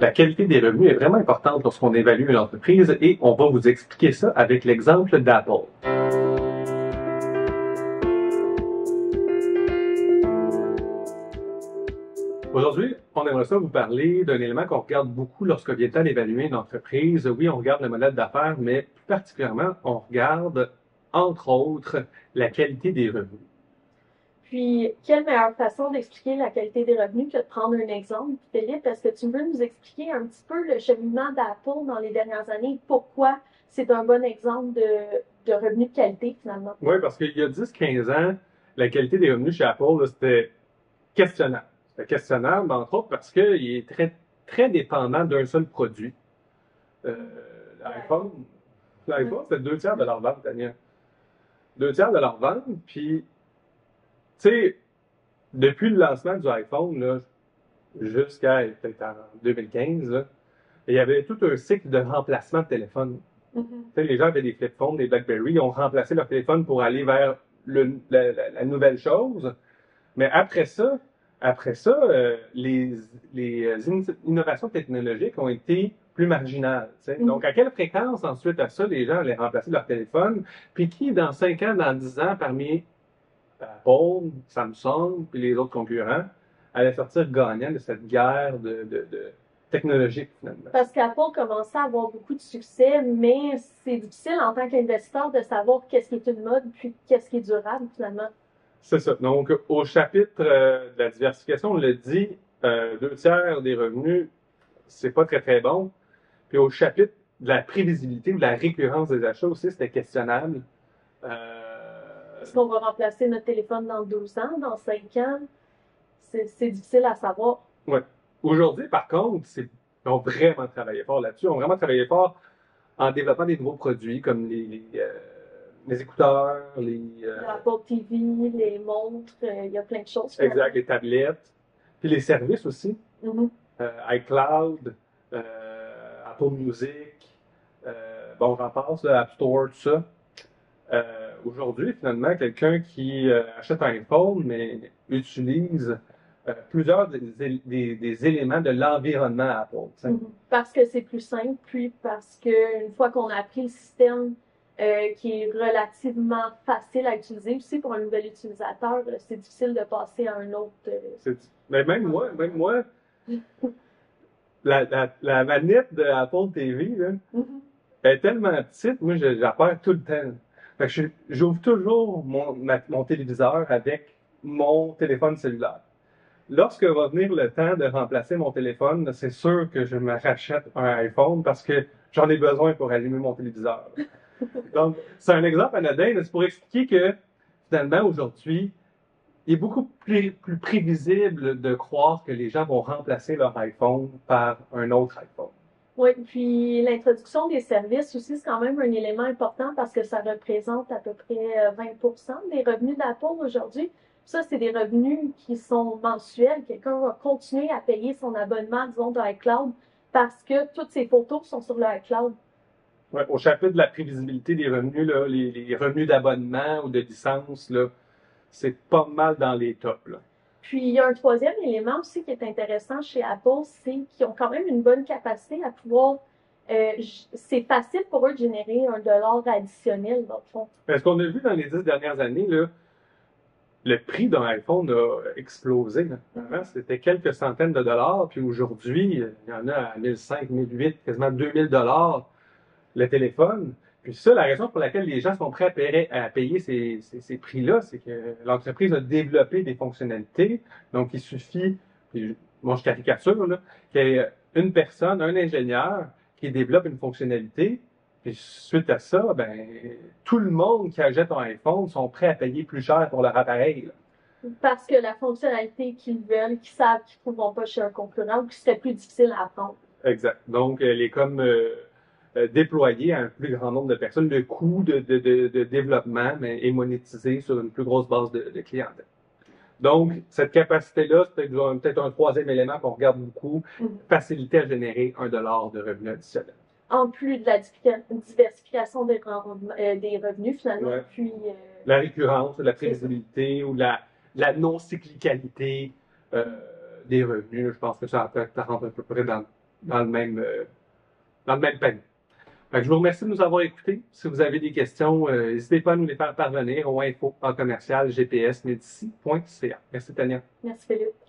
La qualité des revenus est vraiment importante lorsqu'on évalue une entreprise et on va vous expliquer ça avec l'exemple d'Apple. Aujourd'hui, on aimerait ça vous parler d'un élément qu'on regarde beaucoup lorsque vient le temps d'évaluer une entreprise. Oui, on regarde le modèle d'affaires, mais plus particulièrement, on regarde, entre autres, la qualité des revenus. Puis, quelle meilleure façon d'expliquer la qualité des revenus que de prendre un exemple, Philippe? Est-ce que tu veux nous expliquer un petit peu le cheminement d'Apple dans les dernières années? Pourquoi c'est un bon exemple de revenus de qualité, finalement? Oui, parce qu'il y a 10-15 ans, la qualité des revenus chez Apple, c'était questionnable. C'était questionnable, entre autres, parce qu'il est très, très dépendant d'un seul produit. Euh, L'iPhone, l'iPhone, c'était 2 tiers de leur vente, Daniel. 2 tiers de leur vente, puis, tu sais, depuis le lancement du iPhone, là, jusqu'à peut-être en 2015, là, il y avait tout un cycle de remplacement de téléphone. Tu sais, les gens avaient des flip phones, des BlackBerry, ils ont remplacé leur téléphone pour aller vers la nouvelle chose. Mais après ça, les innovations technologiques ont été plus marginales. Tu sais. Donc, à quelle fréquence ensuite à ça, les gens allaient remplacer leur téléphone? Puis qui, dans 5 ans, dans 10 ans, parmi Apple, Samsung, puis les autres concurrents, allait sortir gagnant de cette guerre de technologique, finalement? Parce qu'Apple commençait à avoir beaucoup de succès, mais c'est difficile en tant qu'investisseur de savoir qu'est-ce qui est une mode puis qu'est-ce qui est durable, finalement. C'est ça. Donc, au chapitre de la diversification, on le dit, 2 tiers des revenus, c'est pas très, très bon. Puis au chapitre de la prévisibilité ou de la récurrence des achats aussi, c'était questionnable. Est-ce qu'on va remplacer notre téléphone dans 12 ans, dans 5 ans? C'est difficile à savoir. Ouais. Aujourd'hui, par contre, ils ont vraiment travaillé fort là-dessus. Ils ont vraiment travaillé fort en développant des nouveaux produits comme les écouteurs, L'Apple TV, les montres, il y a plein de choses. exact, les tablettes, puis les services aussi. Mhm. iCloud, Apple Music, bon, j'en passe, là, App Store, tout ça. Aujourd'hui, finalement, quelqu'un qui achète un iPhone, mais utilise plusieurs des éléments de l'environnement Apple. Parce que c'est plus simple, puis parce qu'une fois qu'on a appris le système qui est relativement facile à utiliser, aussi pour un nouvel utilisateur, c'est difficile de passer à un autre. Mais même moi, la manette de Apple TV, là, elle est tellement petite, moi, je la perds tout le temps. Fait que j'ouvre toujours mon téléviseur avec mon téléphone cellulaire. Lorsque va venir le temps de remplacer mon téléphone, c'est sûr que je me rachète un iPhone parce que j'en ai besoin pour allumer mon téléviseur. Donc, c'est un exemple anodin, mais c'est pour expliquer que, finalement, aujourd'hui, il est beaucoup plus prévisible de croire que les gens vont remplacer leur iPhone par un autre iPhone. Oui, puis l'introduction des services aussi, c'est quand même un élément important parce que ça représente à peu près 20% des revenus d'Apple aujourd'hui. Ça, c'est des revenus qui sont mensuels. Quelqu'un va continuer à payer son abonnement, disons, de iCloud parce que toutes ses photos sont sur le iCloud. Ouais, au chapitre de la prévisibilité des revenus, là, les revenus d'abonnement ou de licence, là, c'est pas mal dans les tops. Là. Puis, il y a un troisième élément aussi qui est intéressant chez Apple, c'est qu'ils ont quand même une bonne capacité à pouvoir. C'est facile pour eux de générer $1 additionnel, dans le fond. Parce qu'on a vu dans les 10 dernières années, là, le prix d'un iPhone a explosé. Là. Avant, c'était quelques centaines de dollars, puis aujourd'hui, il y en a à 1500, 1800, quasiment 2000 $ le téléphone. Puis ça, la raison pour laquelle les gens sont prêts à payer ces prix-là, c'est que l'entreprise a développé des fonctionnalités. Donc, il suffit, puis, moi je caricature, là, qu'il y ait une personne, un ingénieur, qui développe une fonctionnalité. Puis suite à ça, ben, tout le monde qui achète un iPhone sont prêts à payer plus cher pour leur appareil. Là. Parce que la fonctionnalité qu'ils veulent, qu'ils savent qu'ils ne trouveront pas chez un concurrent ou que c'était plus difficile à apprendre. Exact. Donc, elle est comme déployée à un plus grand nombre de personnes. Le coût de développement est monétisé sur une plus grosse base de clientèle. Donc, cette capacité-là, c'est peut-être un troisième élément qu'on regarde beaucoup, facilité à générer $1 de revenus additionnels. En plus de la diversification des revenus, finalement, ouais. Puis... La récurrence, la prévisibilité ou la non-cyclicalité des revenus, je pense que ça rentre à peu près dans le même panier. Fait que je vous remercie de nous avoir écoutés. Si vous avez des questions, n'hésitez pas à nous les faire parvenir au info@gpsmedici.ca. Merci Tania. Merci Philippe.